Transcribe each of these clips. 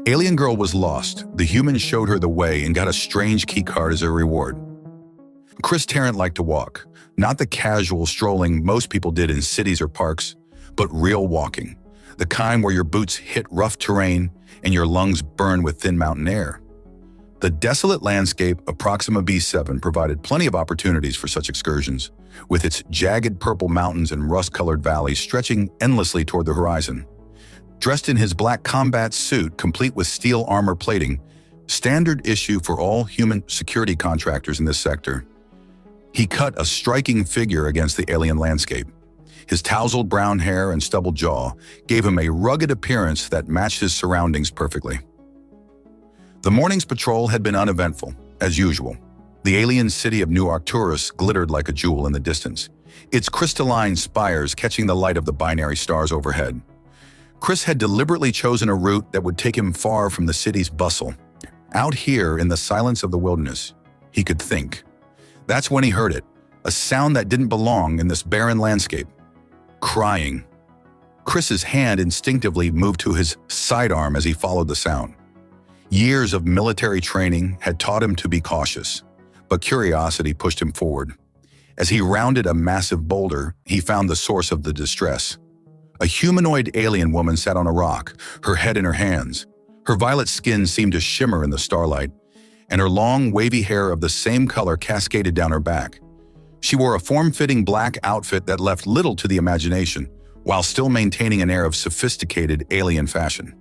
Alien Girl was lost. The humans showed her the way and got a strange keycard as a reward. Chris Tarrant liked to walk, not the casual strolling most people did in cities or parks, but real walking, the kind where your boots hit rough terrain and your lungs burn with thin mountain air. The desolate landscape of Proxima B-7 provided plenty of opportunities for such excursions, with its jagged purple mountains and rust-colored valleys stretching endlessly toward the horizon. Dressed in his black combat suit, complete with steel armor plating, standard issue for all human security contractors in this sector, he cut a striking figure against the alien landscape. His tousled brown hair and stubbled jaw gave him a rugged appearance that matched his surroundings perfectly. The morning's patrol had been uneventful, as usual. The alien city of New Arcturus glittered like a jewel in the distance, its crystalline spires catching the light of the binary stars overhead. Chris had deliberately chosen a route that would take him far from the city's bustle. Out here in the silence of the wilderness, he could think. That's when he heard it, a sound that didn't belong in this barren landscape. Crying. Chris's hand instinctively moved to his sidearm as he followed the sound. Years of military training had taught him to be cautious, but curiosity pushed him forward. As he rounded a massive boulder, he found the source of the distress. A humanoid alien woman sat on a rock, her head in her hands. Her violet skin seemed to shimmer in the starlight, and her long, wavy hair of the same color cascaded down her back. She wore a form-fitting black outfit that left little to the imagination, while still maintaining an air of sophisticated alien fashion.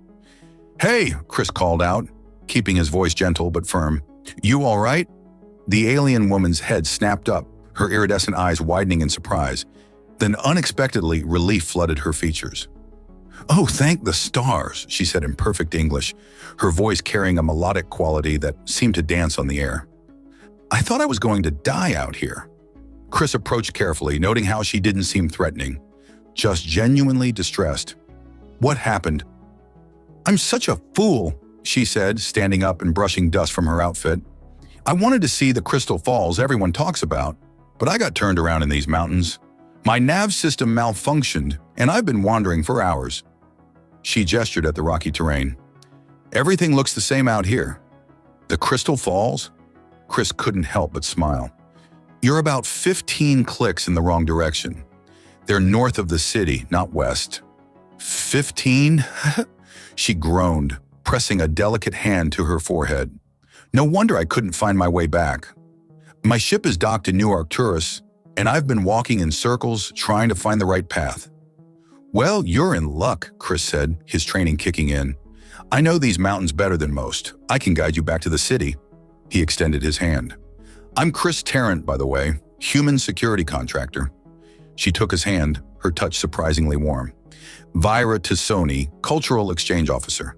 "Hey," Chris called out, keeping his voice gentle but firm. "You all right?" The alien woman's head snapped up, her iridescent eyes widening in surprise. Then unexpectedly, relief flooded her features. "Oh, thank the stars," she said in perfect English, her voice carrying a melodic quality that seemed to dance on the air. "I thought I was going to die out here." Chris approached carefully, noting how she didn't seem threatening, just genuinely distressed. "What happened?" "I'm such a fool," she said, standing up and brushing dust from her outfit. "I wanted to see the crystal falls everyone talks about, but I got turned around in these mountains. My nav system malfunctioned, and I've been wandering for hours." She gestured at the rocky terrain. "Everything looks the same out here." "The crystal falls?" Chris couldn't help but smile. "You're about 15 clicks in the wrong direction. They're north of the city, not west." 15? She groaned, pressing a delicate hand to her forehead. "No wonder I couldn't find my way back. My ship is docked in New Arcturus, and I've been walking in circles trying to find the right path." "Well, you're in luck," Chris said, his training kicking in. "I know these mountains better than most. I can guide you back to the city." He extended his hand. "I'm Chris Tarrant, by the way, human security contractor." She took his hand, her touch surprisingly warm. "Vyra Tassoni, cultural exchange officer."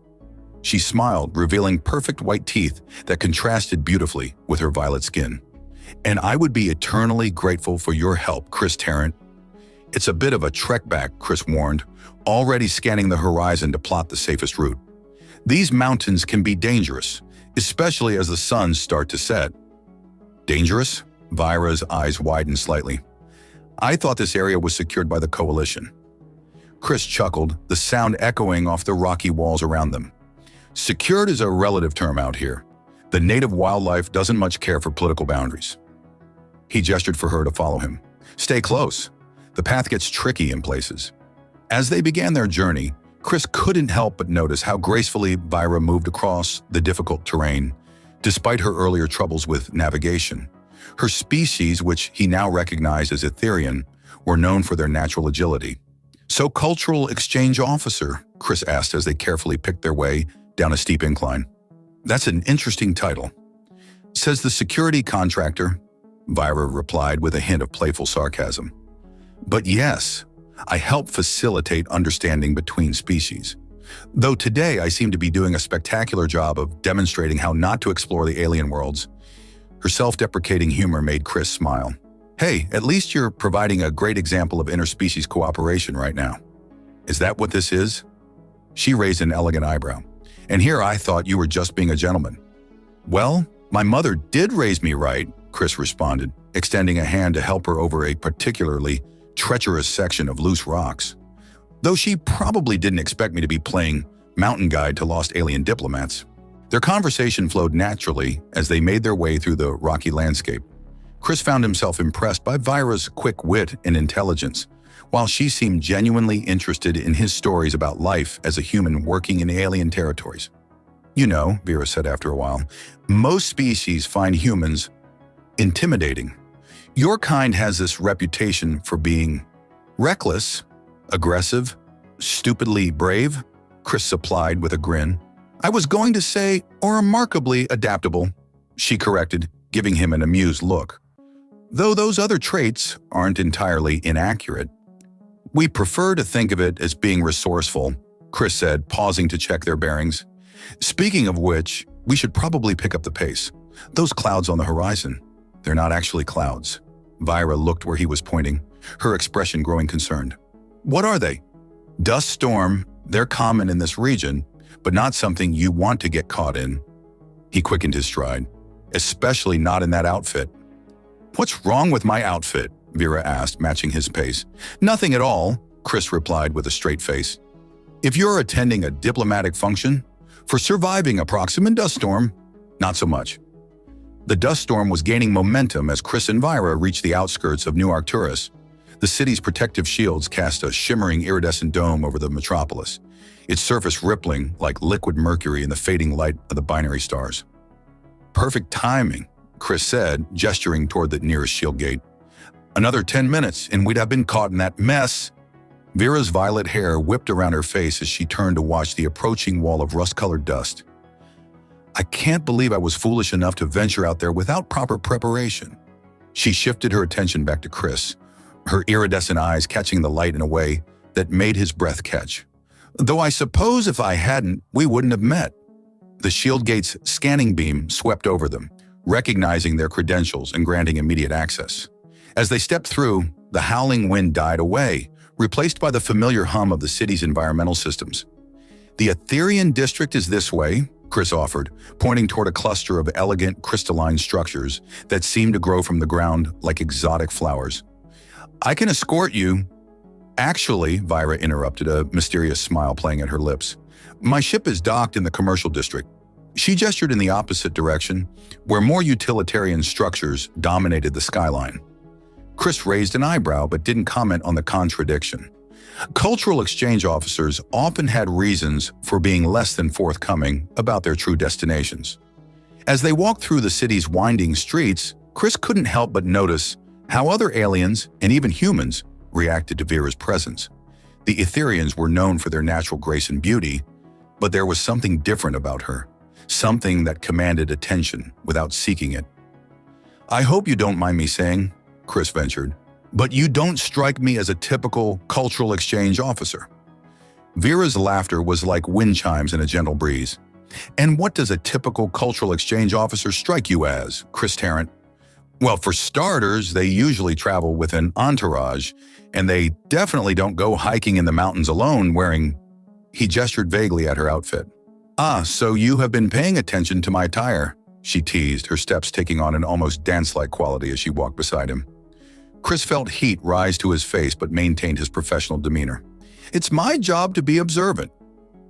She smiled, revealing perfect white teeth that contrasted beautifully with her violet skin. "And I would be eternally grateful for your help, Chris Tarrant." "It's a bit of a trek back," Chris warned, already scanning the horizon to plot the safest route. "These mountains can be dangerous, especially as the suns start to set." "Dangerous?" Vyra's eyes widened slightly. "I thought this area was secured by the Coalition." Chris chuckled, the sound echoing off the rocky walls around them. "Secured is a relative term out here. The native wildlife doesn't much care for political boundaries." He gestured for her to follow him. "Stay close. The path gets tricky in places." As they began their journey, Chris couldn't help but notice how gracefully Vyra moved across the difficult terrain, despite her earlier troubles with navigation. Her species, which he now recognized as Etherian, were known for their natural agility. "So, cultural exchange officer?" Chris asked as they carefully picked their way down a steep incline. "That's an interesting title." "Says the security contractor," Vyra replied with a hint of playful sarcasm. "But yes, I help facilitate understanding between species. Though today I seem to be doing a spectacular job of demonstrating how not to explore the alien worlds." Her self-deprecating humor made Chris smile. "Hey, at least you're providing a great example of interspecies cooperation right now." "Is that what this is?" She raised an elegant eyebrow. "And here I thought you were just being a gentleman." "Well, my mother did raise me right," Chris responded, extending a hand to help her over a particularly treacherous section of loose rocks. "Though she probably didn't expect me to be playing mountain guide to lost alien diplomats. Their conversation flowed naturally as they made their way through the rocky landscape. Chris found himself impressed by Vira's quick wit and intelligence, while she seemed genuinely interested in his stories about life as a human working in alien territories. "You know," Vera said after a while, "most species find humans intimidating. Your kind has this reputation for being reckless, aggressive, stupidly brave," Chris supplied with a grin. "I was going to say, or remarkably adaptable," she corrected, giving him an amused look. "Though those other traits aren't entirely inaccurate. We prefer to think of it as being resourceful," Chris said, pausing to check their bearings. "Speaking of which, we should probably pick up the pace. Those clouds on the horizon, they're not actually clouds." Vira looked where he was pointing, her expression growing concerned. "What are they?" "Dust storm. They're common in this region, but not something you want to get caught in." He quickened his stride. "Especially not in that outfit." "What's wrong with my outfit?" Vera asked, matching his pace. "Nothing at all," Chris replied with a straight face. "If you're attending a diplomatic function, for surviving a Proxima dust storm, not so much." The dust storm was gaining momentum as Chris and Vira reached the outskirts of New Arcturus. The city's protective shields cast a shimmering iridescent dome over the metropolis, its surface rippling like liquid mercury in the fading light of the binary stars. "Perfect timing," Chris said, gesturing toward the nearest shield gate. "Another 10 minutes and we'd have been caught in that mess." Vera's violet hair whipped around her face as she turned to watch the approaching wall of rust-colored dust. "I can't believe I was foolish enough to venture out there without proper preparation." She shifted her attention back to Chris, her iridescent eyes catching the light in a way that made his breath catch. "Though I suppose if I hadn't, we wouldn't have met." The shield gate's scanning beam swept over them, recognizing their credentials and granting immediate access. As they stepped through, the howling wind died away, replaced by the familiar hum of the city's environmental systems. "The Etherian district is this way," Chris offered, pointing toward a cluster of elegant crystalline structures that seemed to grow from the ground like exotic flowers. "I can escort you." "Actually," Vira interrupted, a mysterious smile playing at her lips, "my ship is docked in the commercial district." She gestured in the opposite direction, where more utilitarian structures dominated the skyline. Chris raised an eyebrow but didn't comment on the contradiction. Cultural exchange officers often had reasons for being less than forthcoming about their true destinations. As they walked through the city's winding streets, Chris couldn't help but notice how other aliens, and even humans, reacted to Vera's presence. The Etherians were known for their natural grace and beauty, but there was something different about her, something that commanded attention without seeking it. "I hope you don't mind me saying," Chris ventured, "but you don't strike me as a typical cultural exchange officer." Vera's laughter was like wind chimes in a gentle breeze. "And what does a typical cultural exchange officer strike you as, Chris Tarrant?" "Well, for starters, they usually travel with an entourage, and they definitely don't go hiking in the mountains alone wearing—" He gestured vaguely at her outfit. "Ah, so you have been paying attention to my attire," she teased, her steps taking on an almost dance-like quality as she walked beside him. Chris felt heat rise to his face but maintained his professional demeanor. "It's my job to be observant.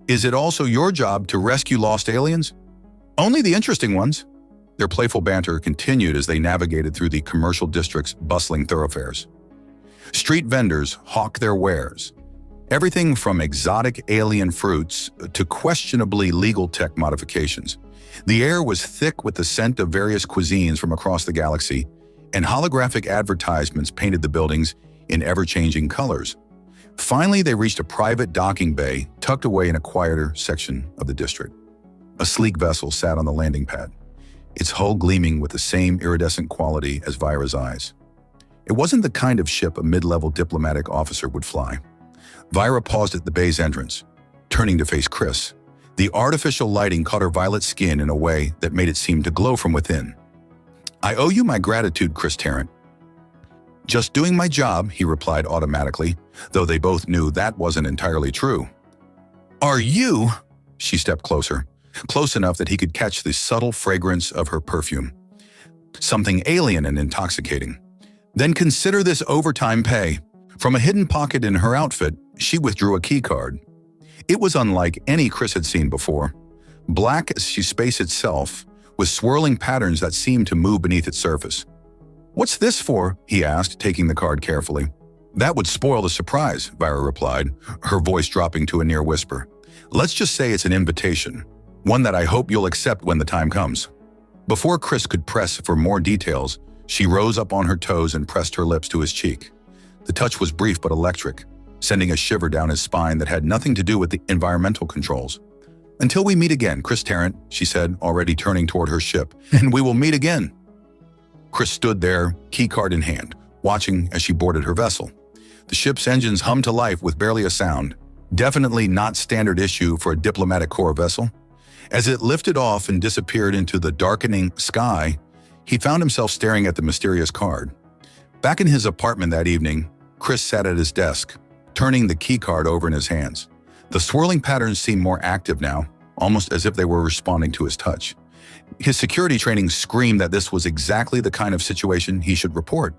Is it also your job to rescue lost aliens?" "Only the interesting ones." Their playful banter continued as they navigated through the commercial district's bustling thoroughfares. Street vendors hawked their wares, everything from exotic alien fruits to questionably legal tech modifications. The air was thick with the scent of various cuisines from across the galaxy, and holographic advertisements painted the buildings in ever-changing colors. Finally, they reached a private docking bay tucked away in a quieter section of the district. A sleek vessel sat on the landing pad, its hull gleaming with the same iridescent quality as Vira's eyes. It wasn't the kind of ship a mid-level diplomatic officer would fly. Vira paused at the bay's entrance, turning to face Chris. The artificial lighting caught her violet skin in a way that made it seem to glow from within. "I owe you my gratitude, Chris Tarrant." "Just doing my job," he replied automatically, though they both knew that wasn't entirely true. "Are you?" She stepped closer, close enough that he could catch the subtle fragrance of her perfume. Something alien and intoxicating. "Then consider this overtime pay." From a hidden pocket in her outfit, she withdrew a keycard. It was unlike any Chris had seen before. Black as space itself, with swirling patterns that seemed to move beneath its surface. "What's this for?" he asked, taking the card carefully. "That would spoil the surprise," Vira replied, her voice dropping to a near whisper. "Let's just say it's an invitation, one that I hope you'll accept when the time comes." Before Chris could press for more details, she rose up on her toes and pressed her lips to his cheek. The touch was brief but electric, sending a shiver down his spine that had nothing to do with the environmental controls. "Until we meet again, Chris Tarrant," she said, already turning toward her ship, "and we will meet again." Chris stood there, keycard in hand, watching as she boarded her vessel. The ship's engines hummed to life with barely a sound, definitely not standard issue for a diplomatic corps vessel. As it lifted off and disappeared into the darkening sky, he found himself staring at the mysterious card. Back in his apartment that evening, Chris sat at his desk, turning the keycard over in his hands. The swirling patterns seemed more active now, almost as if they were responding to his touch. His security training screamed that this was exactly the kind of situation he should report.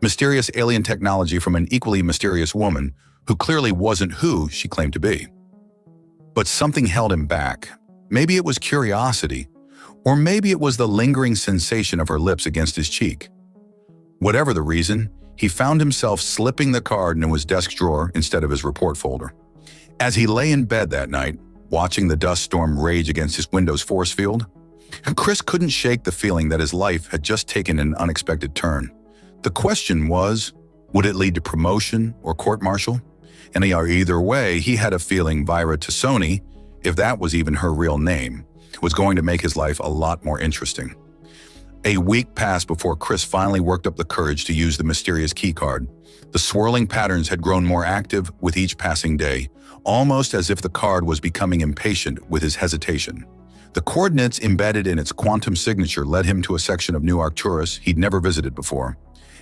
Mysterious alien technology from an equally mysterious woman who clearly wasn't who she claimed to be. But something held him back. Maybe it was curiosity, or maybe it was the lingering sensation of her lips against his cheek. Whatever the reason, he found himself slipping the card into his desk drawer instead of his report folder. As he lay in bed that night, watching the dust storm rage against his Windows force field, Chris couldn't shake the feeling that his life had just taken an unexpected turn. The question was, would it lead to promotion or court-martial? And either way, he had a feeling Vira Tassoni, if that was even her real name, was going to make his life a lot more interesting. A week passed before Chris finally worked up the courage to use the mysterious keycard. The swirling patterns had grown more active with each passing day, almost as if the card was becoming impatient with his hesitation. The coordinates embedded in its quantum signature led him to a section of New Arcturus he'd never visited before,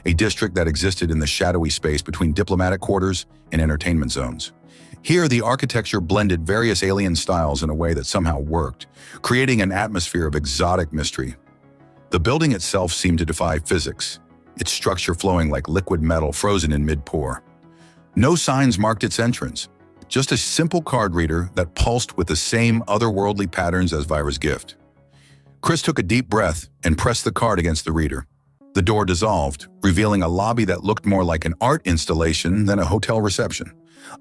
a district that existed in the shadowy space between diplomatic quarters and entertainment zones. Here, the architecture blended various alien styles in a way that somehow worked, creating an atmosphere of exotic mystery. The building itself seemed to defy physics, its structure flowing like liquid metal frozen in mid-pour. No signs marked its entrance, just a simple card reader that pulsed with the same otherworldly patterns as Vira's gift. Chris took a deep breath and pressed the card against the reader. The door dissolved, revealing a lobby that looked more like an art installation than a hotel reception.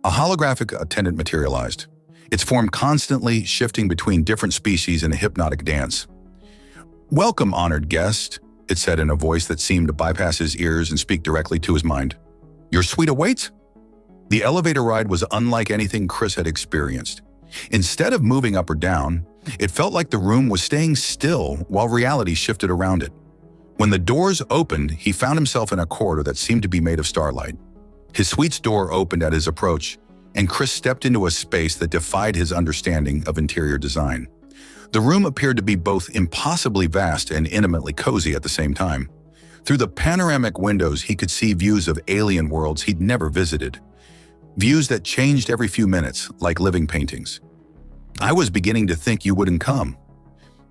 A holographic attendant materialized, its form constantly shifting between different species in a hypnotic dance. "Welcome, honored guest," it said in a voice that seemed to bypass his ears and speak directly to his mind. "Your suite awaits?" The elevator ride was unlike anything Chris had experienced. Instead of moving up or down, it felt like the room was staying still while reality shifted around it. When the doors opened, he found himself in a corridor that seemed to be made of starlight. His suite's door opened at his approach, and Chris stepped into a space that defied his understanding of interior design. The room appeared to be both impossibly vast and intimately cozy at the same time. Through the panoramic windows, he could see views of alien worlds he'd never visited. Views that changed every few minutes, like living paintings. "I was beginning to think you wouldn't come."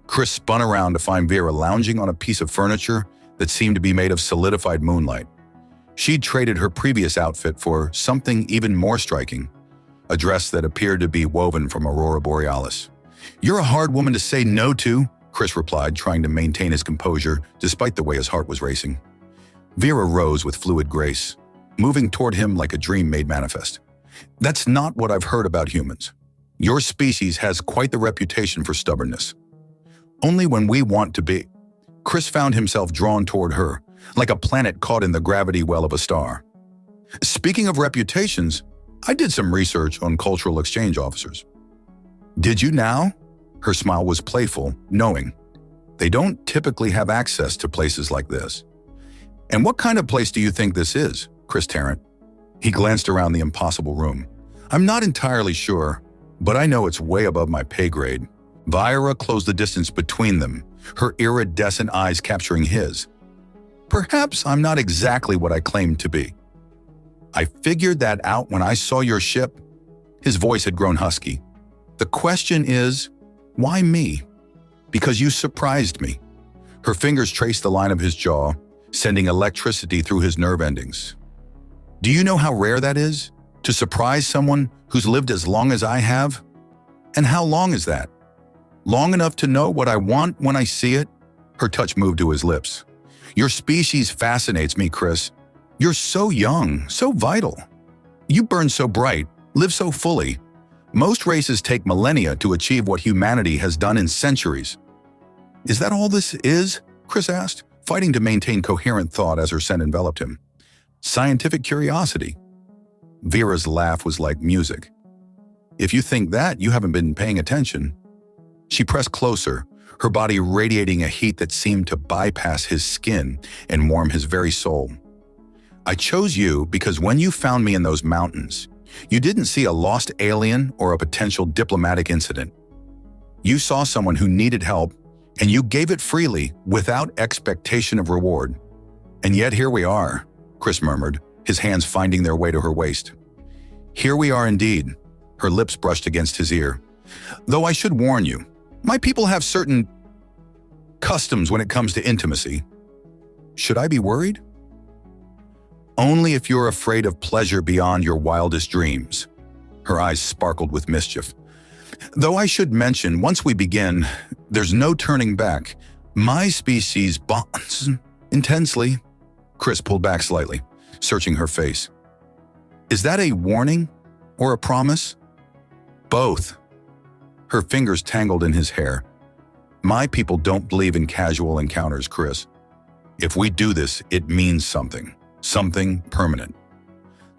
Chris spun around to find Vera lounging on a piece of furniture that seemed to be made of solidified moonlight. She'd traded her previous outfit for something even more striking, a dress that appeared to be woven from Aurora Borealis. "You're a hard woman to say no to," Chris replied, trying to maintain his composure despite the way his heart was racing. Vera rose with fluid grace, moving toward him like a dream made manifest. "That's not what I've heard about humans. Your species has quite the reputation for stubbornness. Only when we want to be." Chris found himself drawn toward her, like a planet caught in the gravity well of a star. "Speaking of reputations, I did some research on cultural exchange officers." "Did you now?" Her smile was playful, knowing. They don't typically have access to places like this. "And what kind of place do you think this is, Chris Tarrant?" He glanced around the impossible room. "I'm not entirely sure, but I know it's way above my pay grade." Vira closed the distance between them, her iridescent eyes capturing his. "Perhaps I'm not exactly what I claimed to be. I figured that out when I saw your ship." His voice had grown husky. "The question is, why me?" "Because you surprised me." Her fingers traced the line of his jaw, sending electricity through his nerve endings. "Do you know how rare that is? To surprise someone who's lived as long as I have? And how long is that? Long enough to know what I want when I see it? Her touch moved to his lips. Your species fascinates me, Chris. You're so young, so vital. You burn so bright, live so fully. Most races take millennia to achieve what humanity has done in centuries. Is that all this is? Chris asked, fighting to maintain coherent thought as her scent enveloped him. Scientific curiosity. Vera's laugh was like music. If you think that, you haven't been paying attention. She pressed closer, her body radiating a heat that seemed to bypass his skin and warm his very soul. I chose you because when you found me in those mountains, you didn't see a lost alien or a potential diplomatic incident. You saw someone who needed help, and you gave it freely without expectation of reward. And yet here we are, Chris murmured, his hands finding their way to her waist. Here we are indeed. Her lips brushed against his ear. Though I should warn you, my people have certain customs when it comes to intimacy. Should I be worried? Only if you're afraid of pleasure beyond your wildest dreams. Her eyes sparkled with mischief. Though I should mention, once we begin, there's no turning back. My species bonds intensely. Chris pulled back slightly, searching her face. Is that a warning or a promise? Both. Her fingers tangled in his hair. My people don't believe in casual encounters, Chris. If we do this, it means something. Something permanent.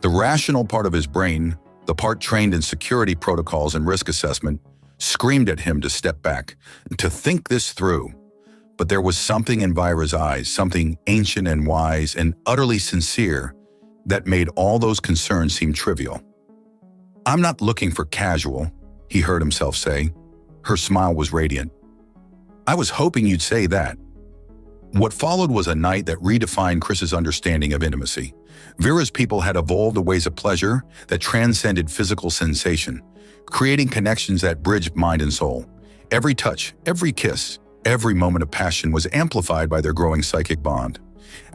The rational part of his brain, the part trained in security protocols and risk assessment, screamed at him to step back, to think this through. But there was something in Vira's eyes, something ancient and wise and utterly sincere, that made all those concerns seem trivial. I'm not looking for casual, he heard himself say. Her smile was radiant. I was hoping you'd say that. What followed was a night that redefined Chris's understanding of intimacy. Vera's people had evolved a ways of pleasure that transcended physical sensation, creating connections that bridged mind and soul. Every touch, every kiss, every moment of passion was amplified by their growing psychic bond.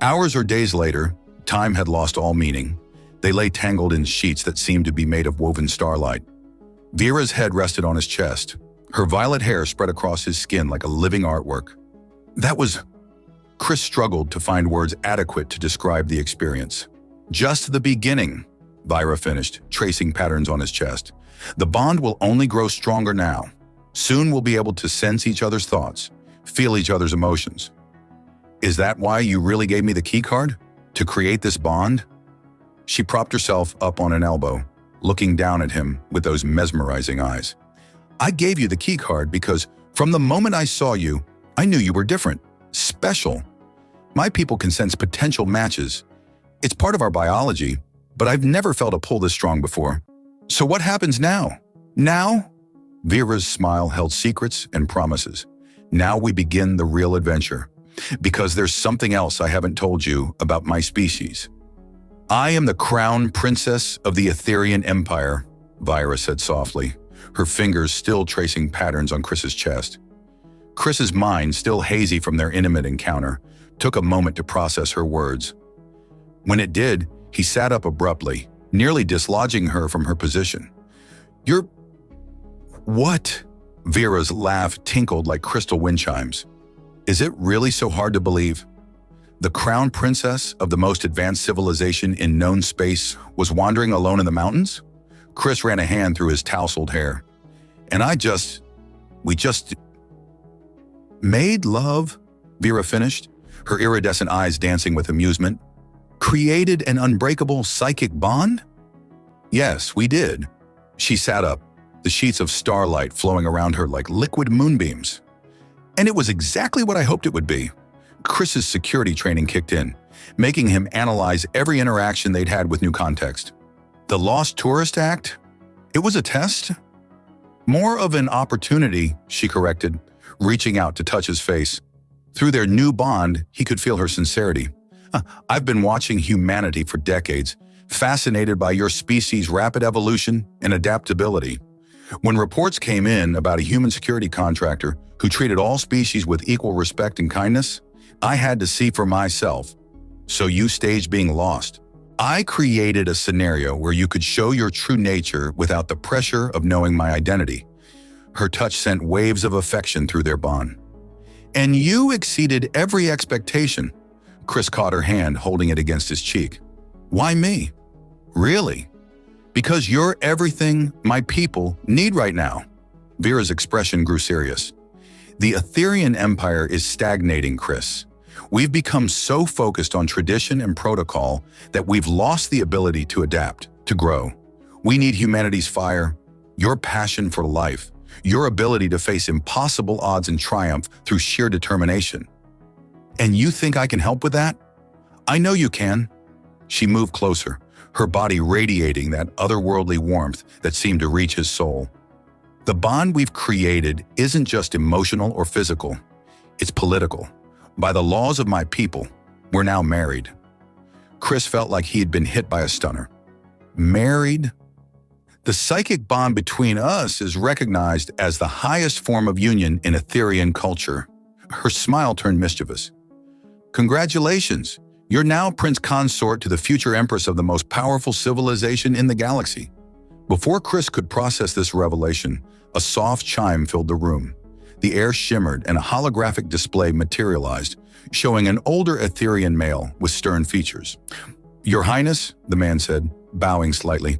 Hours or days later, time had lost all meaning. They lay tangled in sheets that seemed to be made of woven starlight. Vera's head rested on his chest. Her violet hair spread across his skin like a living artwork. That was... Chris struggled to find words adequate to describe the experience. Just the beginning, Vira finished, tracing patterns on his chest. The bond will only grow stronger now. Soon we'll be able to sense each other's thoughts, feel each other's emotions. Is that why you really gave me the keycard? To create this bond? She propped herself up on an elbow, looking down at him with those mesmerizing eyes. I gave you the keycard because from the moment I saw you, I knew you were different, special. My people can sense potential matches. It's part of our biology, but I've never felt a pull this strong before. So what happens now? Now? Vera's smile held secrets and promises. Now we begin the real adventure. Because there's something else I haven't told you about my species. I am the crown princess of the Etherian Empire, Vira said softly, her fingers still tracing patterns on Chris's chest. Chris's mind, still hazy from their intimate encounter, took a moment to process her words. When it did, he sat up abruptly, nearly dislodging her from her position. You're... What? Vera's laugh tinkled like crystal wind chimes. Is it really so hard to believe? The crown princess of the most advanced civilization in known space was wandering alone in the mountains? Chris ran a hand through his tousled hair. And we just... Made love? Vera finished, her iridescent eyes dancing with amusement. Created an unbreakable psychic bond? Yes, we did. She sat up, the sheets of starlight flowing around her like liquid moonbeams. And it was exactly what I hoped it would be. Chris's security training kicked in, making him analyze every interaction they'd had with new context. The Lost Tourist Act? It was a test? More of an opportunity, she corrected, reaching out to touch his face. Through their new bond, he could feel her sincerity. I've been watching humanity for decades, fascinated by your species' rapid evolution and adaptability. When reports came in about a human security contractor who treated all species with equal respect and kindness, I had to see for myself. So you staged being lost. I created a scenario where you could show your true nature without the pressure of knowing my identity. Her touch sent waves of affection through their bond. And you exceeded every expectation. Chris caught her hand, holding it against his cheek. Why me? Really? Because you're everything my people need right now. Vera's expression grew serious. The Etherean Empire is stagnating, Chris. We've become so focused on tradition and protocol that we've lost the ability to adapt, to grow. We need humanity's fire, your passion for life, your ability to face impossible odds and triumph through sheer determination. And you think I can help with that? I know you can. She moved closer, her body radiating that otherworldly warmth that seemed to reach his soul. The bond we've created isn't just emotional or physical, it's political. By the laws of my people, we're now married. Chris felt like he'd been hit by a stunner. Married? The psychic bond between us is recognized as the highest form of union in Etherean culture. Her smile turned mischievous. Congratulations, you're now Prince Consort to the future Empress of the most powerful civilization in the galaxy. Before Chris could process this revelation, a soft chime filled the room. The air shimmered and a holographic display materialized, showing an older Etherean male with stern features. Your Highness, the man said, bowing slightly,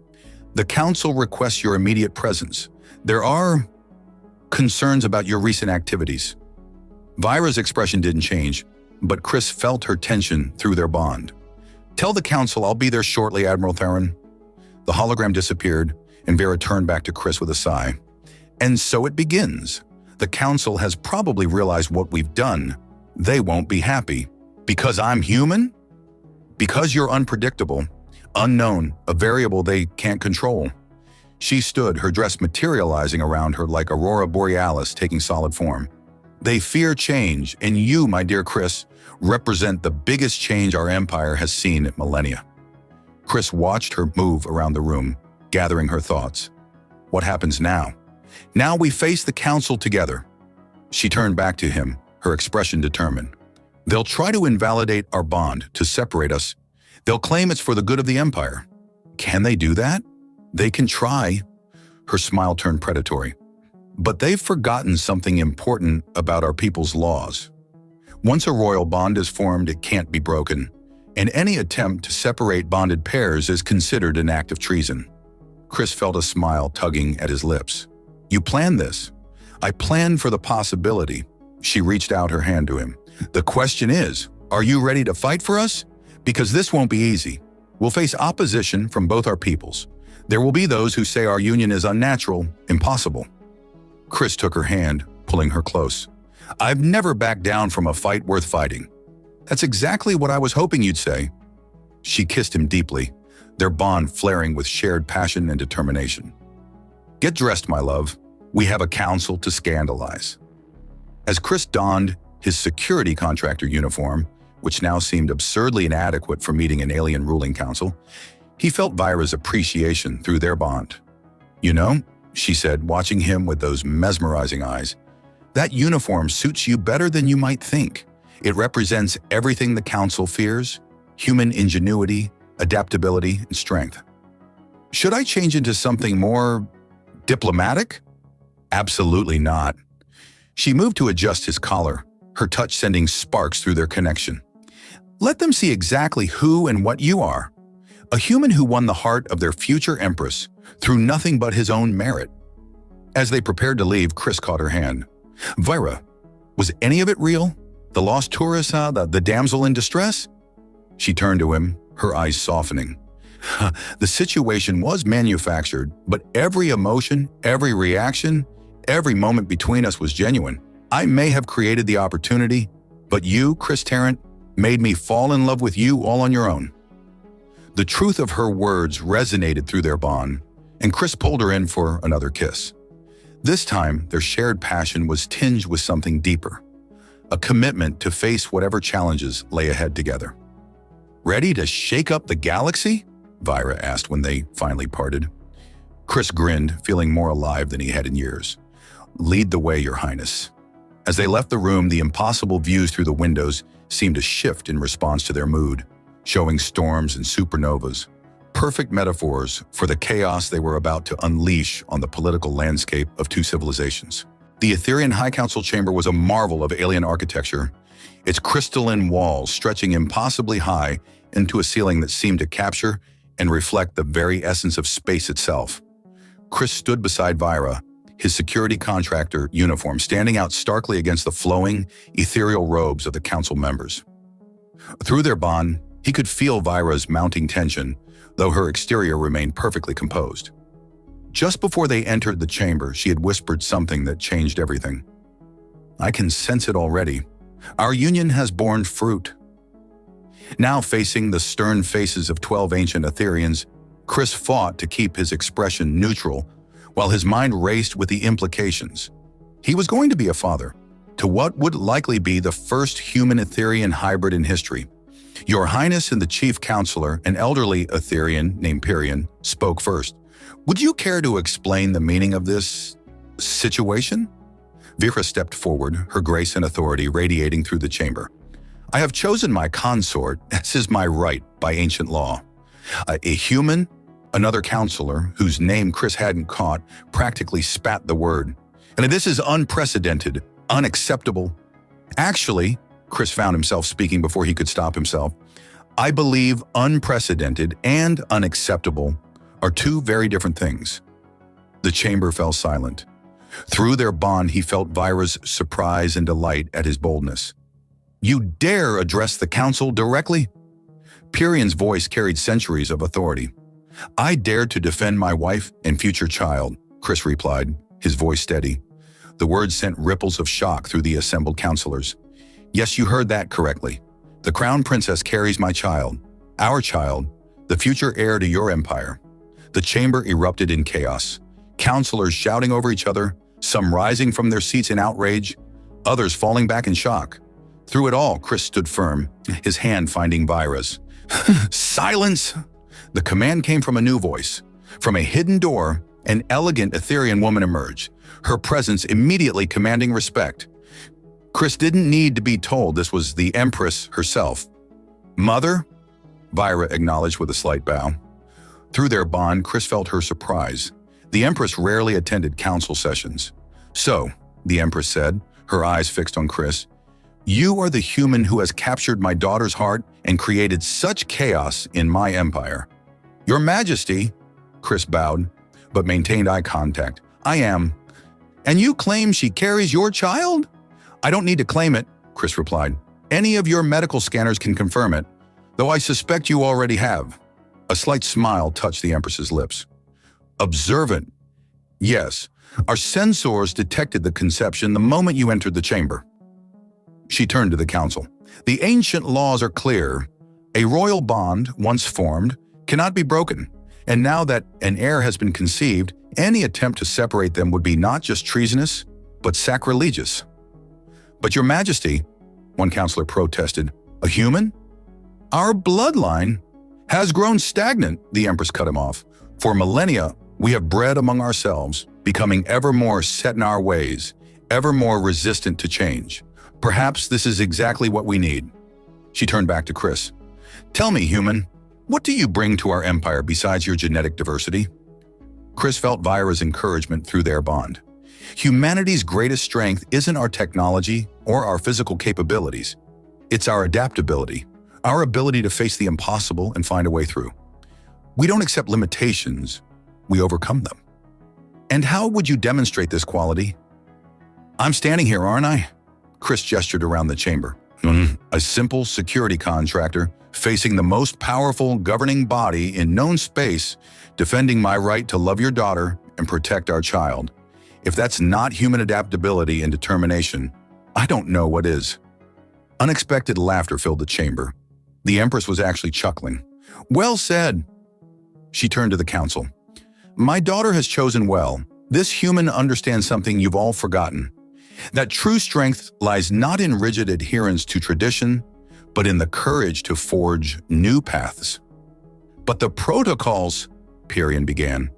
the Council requests your immediate presence. There are concerns about your recent activities. Vira's expression didn't change, but Chris felt her tension through their bond. Tell the Council I'll be there shortly, Admiral Theron. The hologram disappeared, and Vera turned back to Chris with a sigh. And so it begins. The Council has probably realized what we've done. They won't be happy. Because I'm human? Because you're unpredictable, unknown, a variable they can't control. She stood, her dress materializing around her like Aurora Borealis taking solid form. They fear change, and you, my dear Chris, represent the biggest change our empire has seen in millennia. Chris watched her move around the room, gathering her thoughts. What happens now? Now we face the Council together. She turned back to him, her expression determined. They'll try to invalidate our bond, to separate us. They'll claim it's for the good of the Empire. Can they do that? They can try. Her smile turned predatory. But they've forgotten something important about our people's laws. Once a royal bond is formed, it can't be broken, and any attempt to separate bonded pairs is considered an act of treason. Chris felt a smile tugging at his lips. You planned this. I planned for the possibility. She reached out her hand to him. The question is, are you ready to fight for us? Because this won't be easy. We'll face opposition from both our peoples. There will be those who say our union is unnatural, impossible. Chris took her hand, pulling her close. I've never backed down from a fight worth fighting. That's exactly what I was hoping you'd say. She kissed him deeply, their bond flaring with shared passion and determination. Get dressed, my love. We have a council to scandalize. As Chris donned his security contractor uniform, which now seemed absurdly inadequate for meeting an alien ruling council, he felt Vira's appreciation through their bond. You know, she said, watching him with those mesmerizing eyes, that uniform suits you better than you might think. It represents everything the council fears, human ingenuity, adaptability, and strength. Should I change into something more diplomatic? Absolutely not. She moved to adjust his collar, her touch sending sparks through their connection. Let them see exactly who and what you are. A human who won the heart of their future empress through nothing but his own merit. As they prepared to leave, Chris caught her hand. Vira, was any of it real? The lost tourist, the damsel in distress? She turned to him, her eyes softening. The situation was manufactured, but every emotion, every reaction, every moment between us was genuine. I may have created the opportunity, but you, Chris Tarrant, made me fall in love with you all on your own. The truth of her words resonated through their bond, and Chris pulled her in for another kiss. This time, their shared passion was tinged with something deeper, a commitment to face whatever challenges lay ahead together. Ready to shake up the galaxy? Vira asked when they finally parted. Chris grinned, feeling more alive than he had in years. Lead the way, Your Highness. As they left the room, the impossible views through the windows seemed to shift in response to their mood. showing storms and supernovas, perfect metaphors for the chaos they were about to unleash on the political landscape of two civilizations. The Etherian High Council chamber was a marvel of alien architecture, its crystalline walls stretching impossibly high into a ceiling that seemed to capture and reflect the very essence of space itself. Chris stood beside Vyra, his security contractor uniform standing out starkly against the flowing, ethereal robes of the council members. Through their bond, he could feel Vyra's mounting tension, though her exterior remained perfectly composed. Just before they entered the chamber, she had whispered something that changed everything. "I can sense it already. Our union has borne fruit." Now facing the stern faces of 12 ancient Etherians, Chris fought to keep his expression neutral while his mind raced with the implications. He was going to be a father to what would likely be the first human-Etherian hybrid in history. Your Highness and the Chief Counselor, an elderly Etherian named Pyrian, spoke first. "Would you care to explain the meaning of this situation?" Vyra stepped forward, her grace and authority radiating through the chamber. "I have chosen my consort, as is my right by ancient law. A human, another counselor, whose name Chris hadn't caught, practically spat the word. And this is unprecedented, unacceptable. Actually," Chris found himself speaking before he could stop himself, "I believe unprecedented and unacceptable are two very different things." The chamber fell silent. Through their bond, he felt Vyra's surprise and delight at his boldness. "You dare address the council directly?" Pyrian's voice carried centuries of authority. "I dare to defend my wife and future child," Chris replied, his voice steady. The words sent ripples of shock through the assembled counselors. "Yes, you heard that correctly. The Crown Princess carries my child, our child, the future heir to your empire." The chamber erupted in chaos, counselors shouting over each other, some rising from their seats in outrage, others falling back in shock. Through it all, Chris stood firm, his hand finding Vyra's. "Silence!" The command came from a new voice. From a hidden door, an elegant Etherian woman emerged, her presence immediately commanding respect. Chris didn't need to be told this was the Empress herself. "Mother?" Vyra acknowledged with a slight bow. Through their bond, Chris felt her surprise. The Empress rarely attended council sessions. "So," the Empress said, her eyes fixed on Chris, "you are the human who has captured my daughter's heart and created such chaos in my empire." "Your Majesty," Chris bowed, but maintained eye contact. "I am." "And you claim she carries your child?" "I don't need to claim it," Chris replied. "Any of your medical scanners can confirm it, though I suspect you already have." A slight smile touched the Empress's lips. "Observant. Yes, our sensors detected the conception the moment you entered the chamber." She turned to the council. "The ancient laws are clear. A royal bond, once formed, cannot be broken. And now that an heir has been conceived, any attempt to separate them would be not just treasonous, but sacrilegious." "But your Majesty," one counselor protested, "a human? Our bloodline has grown stagnant," the Empress cut him off. "For millennia, we have bred among ourselves, becoming ever more set in our ways, ever more resistant to change. Perhaps this is exactly what we need." She turned back to Chris. "Tell me, human, what do you bring to our empire besides your genetic diversity?" Chris felt Vyra's encouragement through their bond. Humanity's greatest strength isn't our technology or our physical capabilities. It's our adaptability, our ability to face the impossible and find a way through. We don't accept limitations, we overcome them. "And how would you demonstrate this quality?" "I'm standing here, aren't I?" Chris gestured around the chamber. "A simple security contractor facing the most powerful governing body in known space, defending my right to love your daughter and protect our child. If that's not human adaptability and determination, I don't know what is." Unexpected laughter filled the chamber. The Empress was actually chuckling. "Well said." She turned to the council. "My daughter has chosen well. This human understands something you've all forgotten. That true strength lies not in rigid adherence to tradition, but in the courage to forge new paths." "But the protocols," Pyrian began.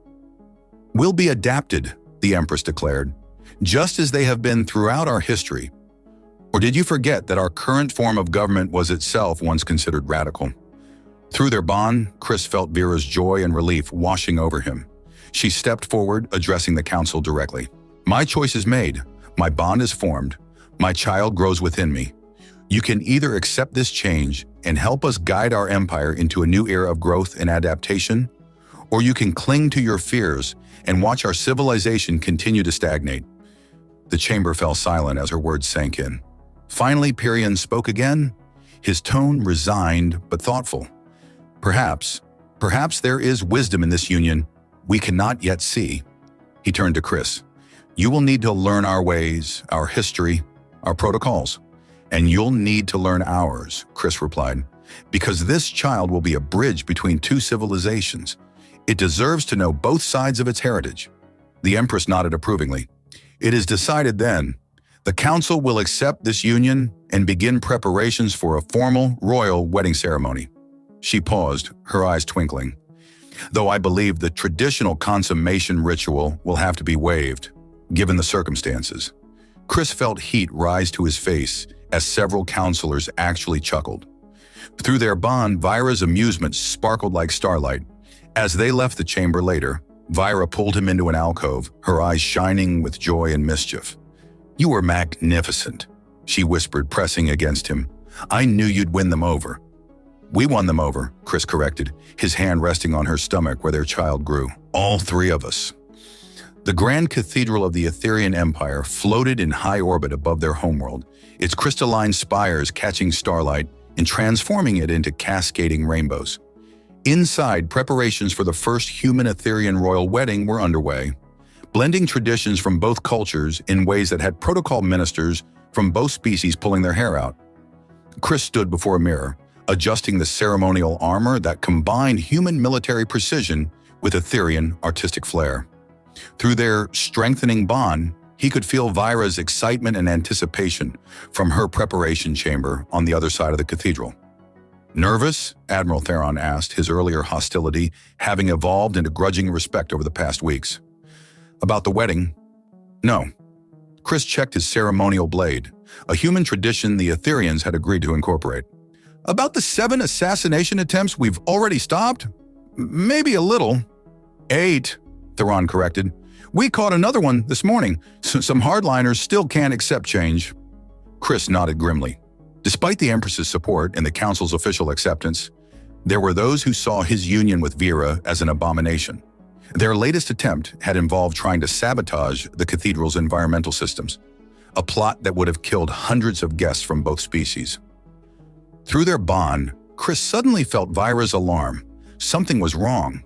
"Will be adapted," the Empress declared, "just as they have been throughout our history. Or did you forget that our current form of government was itself once considered radical? Through their bond, Chris felt Vera's joy and relief washing over him. She stepped forward, addressing the council directly. My choice is made. My bond is formed. My child grows within me. You can either accept this change and help us guide our empire into a new era of growth and adaptation, or you can cling to your fears and watch our civilization continue to stagnate. The chamber fell silent as her words sank in. Finally, Pyrion spoke again, his tone resigned but thoughtful. Perhaps there is wisdom in this union we cannot yet see. He turned to Chris. You will need to learn our ways, our history, our protocols. And you'll need to learn ours, Chris replied, because this child will be a bridge between two civilizations. It deserves to know both sides of its heritage. The Empress nodded approvingly. It is decided then. The council will accept this union and begin preparations for a formal royal wedding ceremony. She paused, her eyes twinkling. Though I believe the traditional consummation ritual will have to be waived, given the circumstances. Chris felt heat rise to his face as several counselors actually chuckled. Through their bond, Vira's amusement sparkled like starlight. As they left the chamber later, Vira pulled him into an alcove, her eyes shining with joy and mischief. You were magnificent, she whispered, pressing against him. I knew you'd win them over. We won them over, Chris corrected, his hand resting on her stomach where their child grew. All three of us. The grand cathedral of the Etherean Empire floated in high orbit above their homeworld, its crystalline spires catching starlight and transforming it into cascading rainbows. Inside, preparations for the first human Etherean royal wedding were underway, blending traditions from both cultures in ways that had protocol ministers from both species pulling their hair out. Chris stood before a mirror, adjusting the ceremonial armor that combined human military precision with Etherean artistic flair. Through their strengthening bond, he could feel Vira's excitement and anticipation from her preparation chamber on the other side of the cathedral. Nervous? Admiral Theron asked, his earlier hostility having evolved into grudging respect over the past weeks. About the wedding? No. Chris checked his ceremonial blade, a human tradition the Ethereans had agreed to incorporate. About the 7 assassination attempts we've already stopped? Maybe a little. 8, Theron corrected. We caught another one this morning, so some hardliners still can't accept change. Chris nodded grimly. Despite the Empress's support and the Council's official acceptance, there were those who saw his union with Vera as an abomination. Their latest attempt had involved trying to sabotage the cathedral's environmental systems, a plot that would have killed hundreds of guests from both species. Through their bond, Chris suddenly felt Vira's alarm. Something was wrong.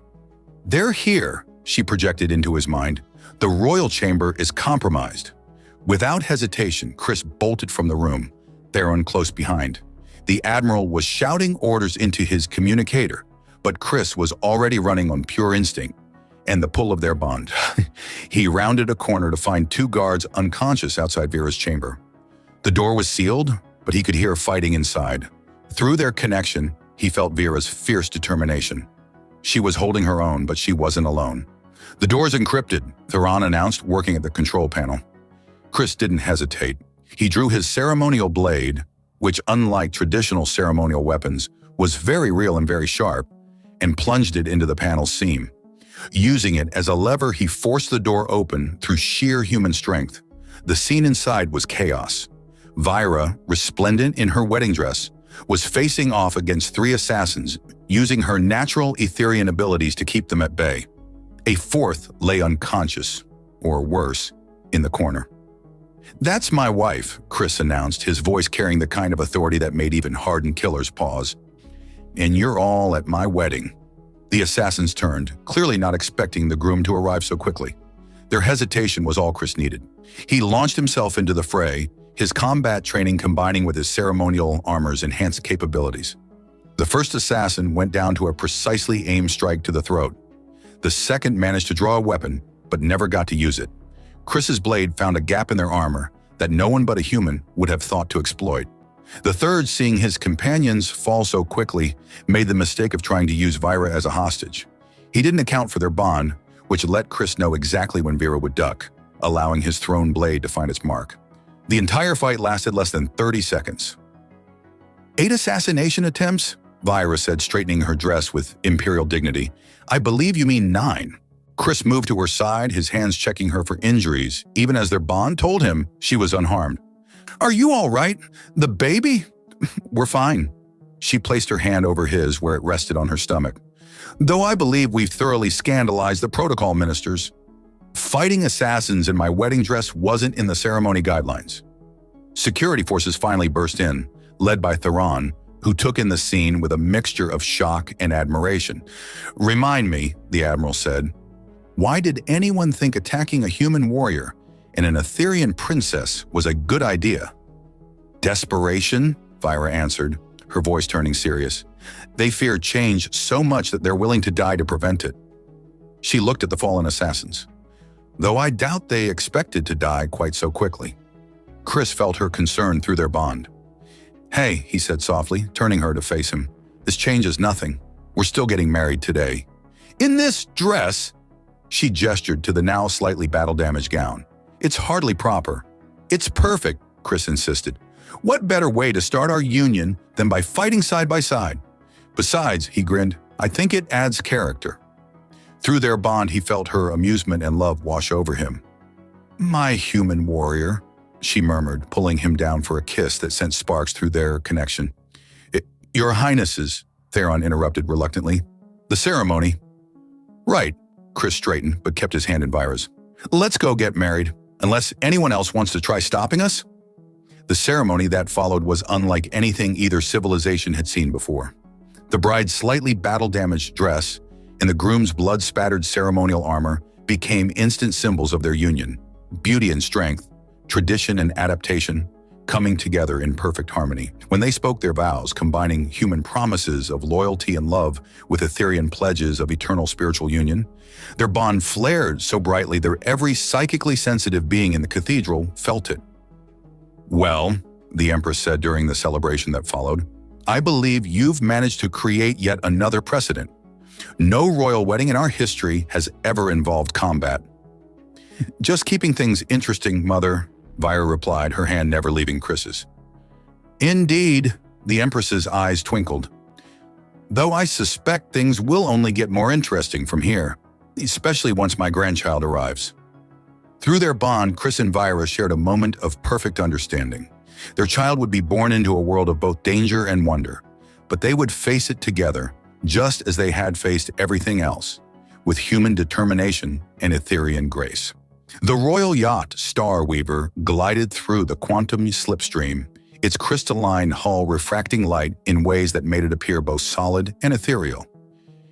They're here, she projected into his mind. The royal chamber is compromised. Without hesitation, Chris bolted from the room, Theron close behind. The Admiral was shouting orders into his communicator, but Chris was already running on pure instinct and the pull of their bond. He rounded a corner to find 2 guards unconscious outside Vera's chamber. The door was sealed, but he could hear fighting inside. Through their connection, he felt Vera's fierce determination. She was holding her own, but she wasn't alone. The door's encrypted, Theron announced, working at the control panel. Chris didn't hesitate. He drew his ceremonial blade, which, unlike traditional ceremonial weapons, was very real and very sharp, and plunged it into the panel's seam. Using it as a lever, he forced the door open through sheer human strength. The scene inside was chaos. Vira, resplendent in her wedding dress, was facing off against 3 assassins, using her natural Etherean abilities to keep them at bay. A 4th lay unconscious, or worse, in the corner. That's my wife, Chris announced, his voice carrying the kind of authority that made even hardened killers pause. And you're all at my wedding. The assassins turned, clearly not expecting the groom to arrive so quickly. Their hesitation was all Chris needed. He launched himself into the fray, his combat training combining with his ceremonial armor's enhanced capabilities. The first assassin went down to a precisely aimed strike to the throat. The second managed to draw a weapon, but never got to use it. Chris's blade found a gap in their armor that no one but a human would have thought to exploit. The third, seeing his companions fall so quickly, made the mistake of trying to use Vira as a hostage. He didn't account for their bond, which let Chris know exactly when Vera would duck, allowing his thrown blade to find its mark. The entire fight lasted less than 30 seconds. 8 assassination attempts? Vira said, straightening her dress with imperial dignity. I believe you mean 9. Chris moved to her side, his hands checking her for injuries, even as their bond told him she was unharmed. Are you all right? The baby? We're fine. She placed her hand over his where it rested on her stomach. Though I believe we've thoroughly scandalized the protocol ministers. Fighting assassins in my wedding dress wasn't in the ceremony guidelines. Security forces finally burst in, led by Theron, who took in the scene with a mixture of shock and admiration. Remind me, the Admiral said, why did anyone think attacking a human warrior and an Etherean princess was a good idea? Desperation, Vira answered, her voice turning serious. They fear change so much that they're willing to die to prevent it. She looked at the fallen assassins, though I doubt they expected to die quite so quickly. Chris felt her concern through their bond. Hey, he said softly, turning her to face him. This changes nothing. We're still getting married today. In this dress? She gestured to the now slightly battle-damaged gown. It's hardly proper. It's perfect, Chris insisted. What better way to start our union than by fighting side by side? Besides, he grinned, I think it adds character. Through their bond, he felt her amusement and love wash over him. My human warrior, she murmured, pulling him down for a kiss that sent sparks through their connection. Your Highnesses, Theron interrupted reluctantly. The ceremony. Right, Chris straightened, but kept his hand in Vira's. Let's go get married, unless anyone else wants to try stopping us? The ceremony that followed was unlike anything either civilization had seen before. The bride's slightly battle-damaged dress and the groom's blood-spattered ceremonial armor became instant symbols of their union. Beauty and strength, tradition and adaptation, coming together in perfect harmony. When they spoke their vows, combining human promises of loyalty and love with Etherean pledges of eternal spiritual union, their bond flared so brightly that every psychically sensitive being in the cathedral felt it. Well, the Empress said during the celebration that followed, I believe you've managed to create yet another precedent. No royal wedding in our history has ever involved combat. Just keeping things interesting, Mother, Vira replied, her hand never leaving Chris's. Indeed, the Empress's eyes twinkled. Though I suspect things will only get more interesting from here, especially once my grandchild arrives. Through their bond, Chris and Vira shared a moment of perfect understanding. Their child would be born into a world of both danger and wonder, but they would face it together, just as they had faced everything else, with human determination and Etherean grace. The royal yacht, Star Weaver, glided through the quantum slipstream, its crystalline hull refracting light in ways that made it appear both solid and ethereal.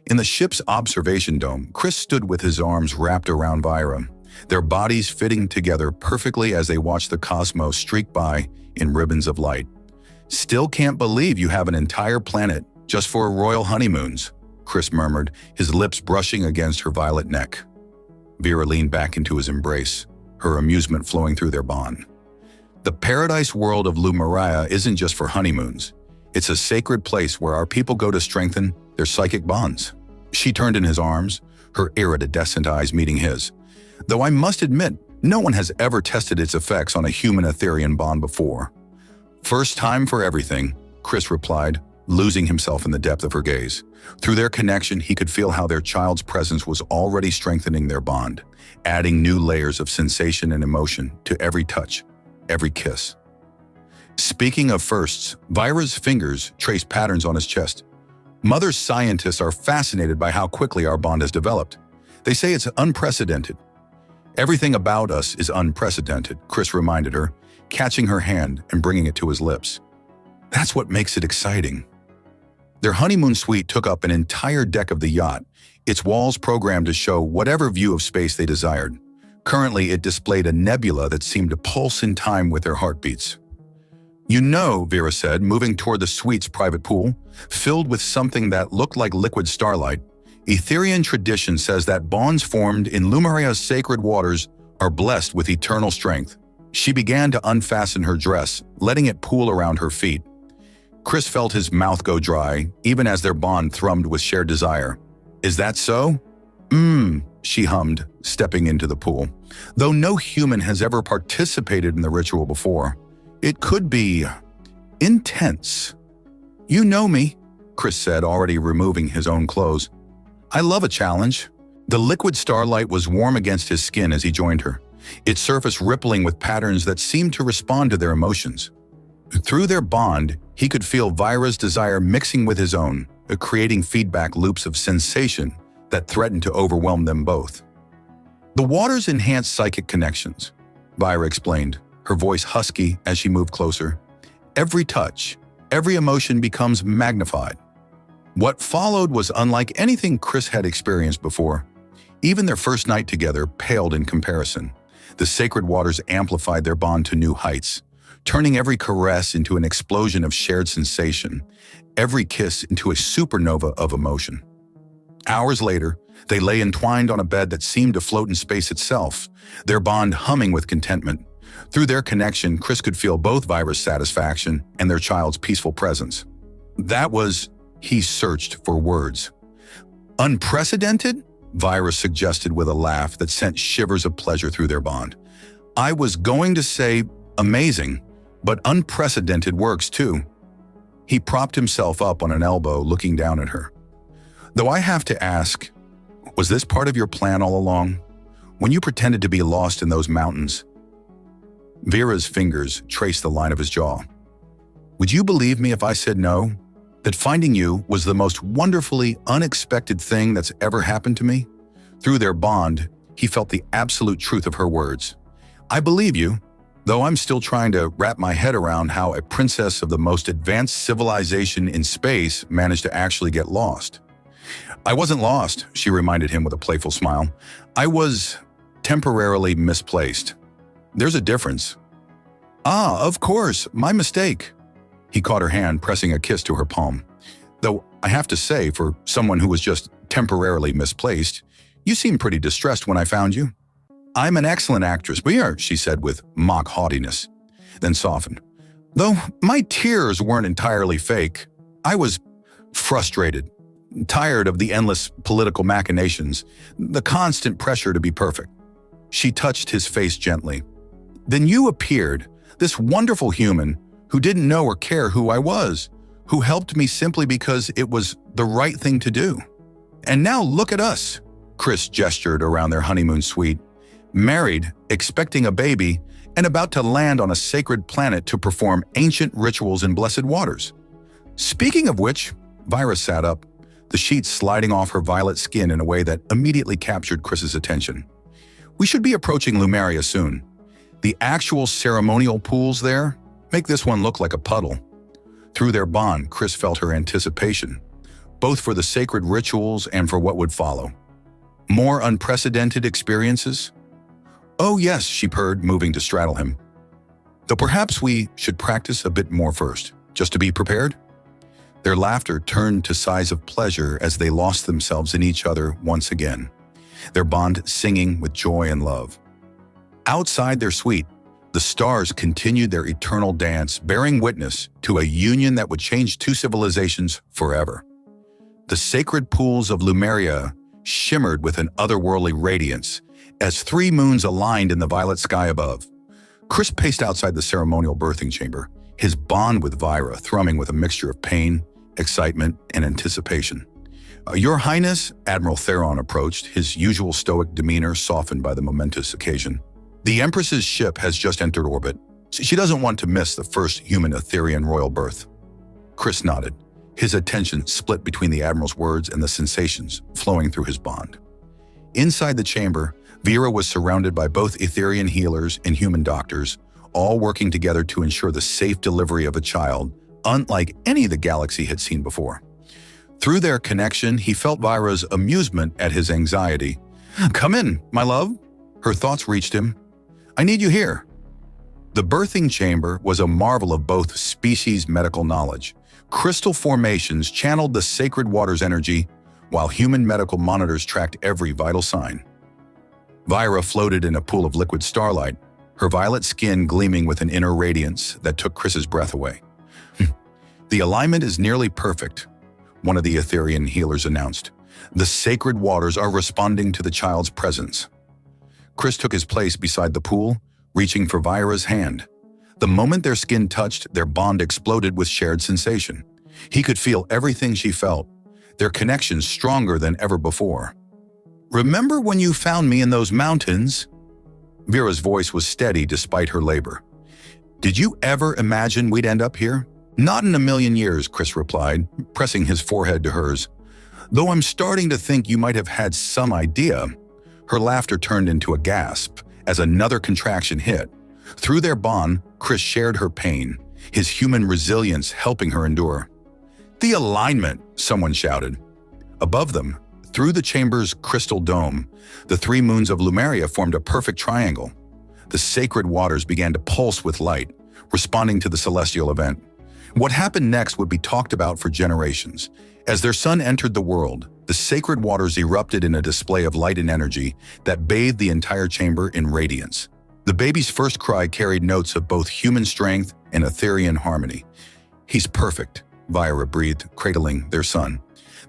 In the ship's observation dome, Chris stood with his arms wrapped around Vira, their bodies fitting together perfectly as they watched the cosmos streak by in ribbons of light. Still can't believe you have an entire planet just for royal honeymoons, Chris murmured, his lips brushing against her violet neck. Vera leaned back into his embrace, her amusement flowing through their bond. The paradise world of Lumeria isn't just for honeymoons. It's a sacred place where our people go to strengthen their psychic bonds. She turned in his arms, her iridescent eyes meeting his. Though I must admit, no one has ever tested its effects on a human-Etherean bond before. First time for everything, Chris replied, losing himself in the depth of her gaze. Through their connection, he could feel how their child's presence was already strengthening their bond, adding new layers of sensation and emotion to every touch, every kiss. Speaking of firsts, Vira's fingers traced patterns on his chest. Mother's scientists are fascinated by how quickly our bond has developed. They say it's unprecedented. Everything about us is unprecedented, Chris reminded her, catching her hand and bringing it to his lips. That's what makes it exciting. Their honeymoon suite took up an entire deck of the yacht, its walls programmed to show whatever view of space they desired. Currently, it displayed a nebula that seemed to pulse in time with their heartbeats. You know, Vera said, moving toward the suite's private pool, filled with something that looked like liquid starlight, Etherean tradition says that bonds formed in Lumeria's sacred waters are blessed with eternal strength. She began to unfasten her dress, letting it pool around her feet. Chris felt his mouth go dry, even as their bond thrummed with shared desire. Is that so? She hummed, stepping into the pool. Though no human has ever participated in the ritual before, it could be intense. You know me, Chris said, already removing his own clothes. I love a challenge. The liquid starlight was warm against his skin as he joined her, its surface rippling with patterns that seemed to respond to their emotions. Through their bond, he could feel Vira's desire mixing with his own, creating feedback loops of sensation that threatened to overwhelm them both. The waters enhanced psychic connections, Vira explained, her voice husky as she moved closer. Every touch, every emotion becomes magnified. What followed was unlike anything Chris had experienced before. Even their first night together paled in comparison. The sacred waters amplified their bond to new heights, turning every caress into an explosion of shared sensation, every kiss into a supernova of emotion. Hours later, they lay entwined on a bed that seemed to float in space itself, their bond humming with contentment. Through their connection, Chris could feel both Vira's satisfaction and their child's peaceful presence. That was, he searched for words. Unprecedented? Vira suggested with a laugh that sent shivers of pleasure through their bond. I was going to say amazing, but unprecedented works too. He propped himself up on an elbow, looking down at her. Though I have to ask, was this part of your plan all along? When you pretended to be lost in those mountains? Vira's fingers traced the line of his jaw. Would you believe me if I said no? That finding you was the most wonderfully unexpected thing that's ever happened to me? Through their bond, he felt the absolute truth of her words. I believe you, though I'm still trying to wrap my head around how a princess of the most advanced civilization in space managed to actually get lost. I wasn't lost, she reminded him with a playful smile. I was temporarily misplaced. There's a difference. Ah, of course, my mistake. He caught her hand, pressing a kiss to her palm. Though I have to say, for someone who was just temporarily misplaced, you seemed pretty distressed when I found you. I'm an excellent actress, she said with mock haughtiness, then softened. Though my tears weren't entirely fake, I was frustrated, tired of the endless political machinations, the constant pressure to be perfect. She touched his face gently. Then you appeared, this wonderful human who didn't know or care who I was, who helped me simply because it was the right thing to do. And now look at us, Chris gestured around their honeymoon suite, married, expecting a baby, and about to land on a sacred planet to perform ancient rituals in blessed waters. Speaking of which, Vira sat up, the sheets sliding off her violet skin in a way that immediately captured Chris's attention. We should be approaching Lumeria soon. The actual ceremonial pools there make this one look like a puddle. Through their bond, Chris felt her anticipation, both for the sacred rituals and for what would follow. More unprecedented experiences? Oh yes, she purred, moving to straddle him. Though perhaps we should practice a bit more first, just to be prepared? Their laughter turned to sighs of pleasure as they lost themselves in each other once again, their bond singing with joy and love. Outside their suite, the stars continued their eternal dance, bearing witness to a union that would change two civilizations forever. The sacred pools of Lumeria shimmered with an otherworldly radiance as three moons aligned in the violet sky above. Chris paced outside the ceremonial birthing chamber, his bond with Vira thrumming with a mixture of pain, excitement, and anticipation. Your Highness, Admiral Theron approached, his usual stoic demeanor softened by the momentous occasion. The Empress's ship has just entered orbit. She doesn't want to miss the first human Etherian royal birth. Chris nodded, his attention split between the Admiral's words and the sensations flowing through his bond. Inside the chamber, Vira was surrounded by both Etherian healers and human doctors, all working together to ensure the safe delivery of a child, unlike any the galaxy had seen before. Through their connection, he felt Vira's amusement at his anxiety. Come in, my love. Her thoughts reached him. I need you here. The birthing chamber was a marvel of both species medical knowledge. Crystal formations channeled the sacred water's energy, while human medical monitors tracked every vital sign. Vira floated in a pool of liquid starlight, her violet skin gleaming with an inner radiance that took Chris's breath away. The alignment is nearly perfect, one of the Etherian healers announced. The sacred waters are responding to the child's presence. Chris took his place beside the pool, reaching for Vira's hand. The moment their skin touched, their bond exploded with shared sensation. He could feel everything she felt, their connection stronger than ever before. "Remember when you found me in those mountains?" Vera's voice was steady despite her labor. "Did you ever imagine we'd end up here?" "Not in a million years," Chris replied, pressing his forehead to hers. "Though I'm starting to think you might have had some idea." Her laughter turned into a gasp as another contraction hit. Through their bond, Chris shared her pain, his human resilience helping her endure. "The alignment!" someone shouted. Above them, through the chamber's crystal dome, the three moons of Lumeria formed a perfect triangle. The sacred waters began to pulse with light, responding to the celestial event. What happened next would be talked about for generations. As their son entered the world, the sacred waters erupted in a display of light and energy that bathed the entire chamber in radiance. The baby's first cry carried notes of both human strength and Etherean harmony. "He's perfect," Vira breathed, cradling their son.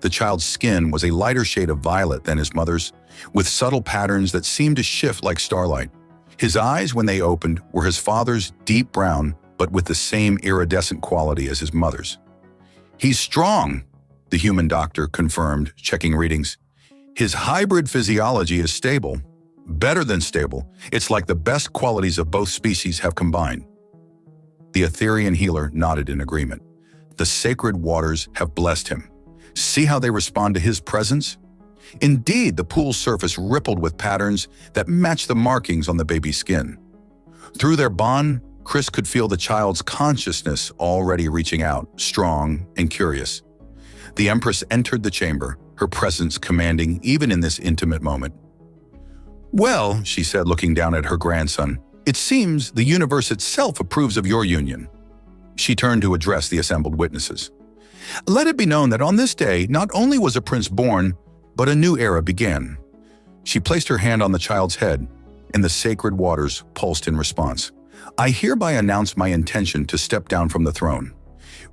The child's skin was a lighter shade of violet than his mother's, with subtle patterns that seemed to shift like starlight. His eyes, when they opened, were his father's deep brown, but with the same iridescent quality as his mother's. "He's strong," the human doctor confirmed, checking readings. "His hybrid physiology is stable. Better than stable. It's like the best qualities of both species have combined." The Etherean healer nodded in agreement. "The sacred waters have blessed him. See how they respond to his presence?" Indeed, the pool's surface rippled with patterns that matched the markings on the baby's skin. Through their bond, Chris could feel the child's consciousness already reaching out, strong and curious. The Empress entered the chamber, her presence commanding even in this intimate moment. "Well," she said, looking down at her grandson, "it seems the universe itself approves of your union." She turned to address the assembled witnesses. "Let it be known that on this day, not only was a prince born, but a new era began." She placed her hand on the child's head, and the sacred waters pulsed in response. "I hereby announce my intention to step down from the throne.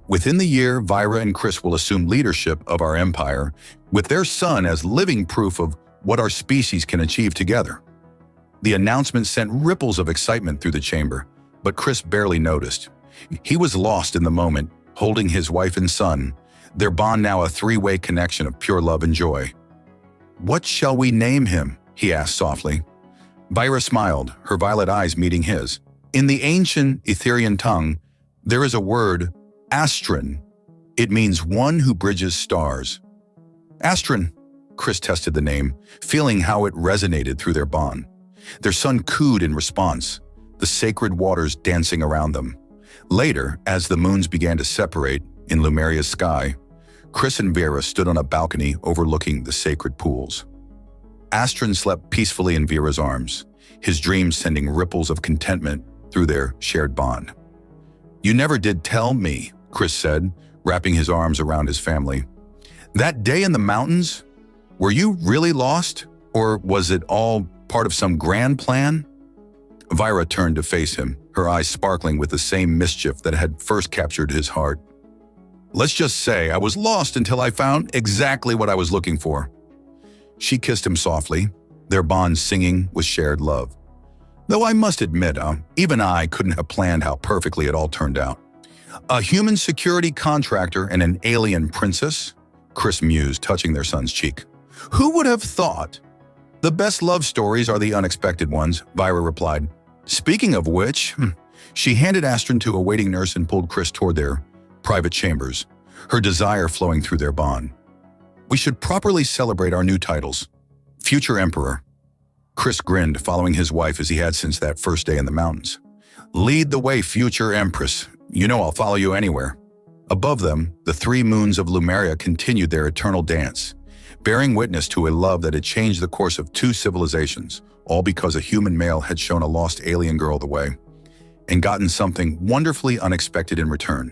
Within the year, Vira and Chris will assume leadership of our empire, with their son as living proof of what our species can achieve together." The announcement sent ripples of excitement through the chamber, but Chris barely noticed. He was lost in the moment, holding his wife and son, their bond now a three-way connection of pure love and joy. "What shall we name him?" he asked softly. Vira smiled, her violet eyes meeting his. In the ancient Etherean tongue, there is a word, Astron. It means one who bridges stars. Astron, Chris tested the name, feeling how it resonated through their bond. Their son cooed in response, the sacred waters dancing around them. Later, as the moons began to separate in Lumeria's sky, Chris and Vera stood on a balcony overlooking the sacred pools. Astron slept peacefully in Vera's arms, his dreams sending ripples of contentment through their shared bond. "You never did tell me," Chris said, wrapping his arms around his family. "That day in the mountains, were you really lost? Or was it all part of some grand plan?" Vira turned to face him, her eyes sparkling with the same mischief that had first captured his heart. "Let's just say I was lost until I found exactly what I was looking for." She kissed him softly, their bond singing with shared love. "Though I must admit, even I couldn't have planned how perfectly it all turned out. A human security contractor and an alien princess?" Chris mused, touching their son's cheek. "Who would have thought?" "The best love stories are the unexpected ones," Vira replied. "Speaking of which," she handed Astron to a waiting nurse and pulled Chris toward their private chambers, her desire flowing through their bond. "We should properly celebrate our new titles. Future Emperor." Chris grinned, following his wife as he had since that first day in the mountains. "Lead the way, future Empress. You know I'll follow you anywhere." Above them, the three moons of Lumeria continued their eternal dance, bearing witness to a love that had changed the course of two civilizations, all because a human male had shown a lost alien girl the way, and gotten something wonderfully unexpected in return.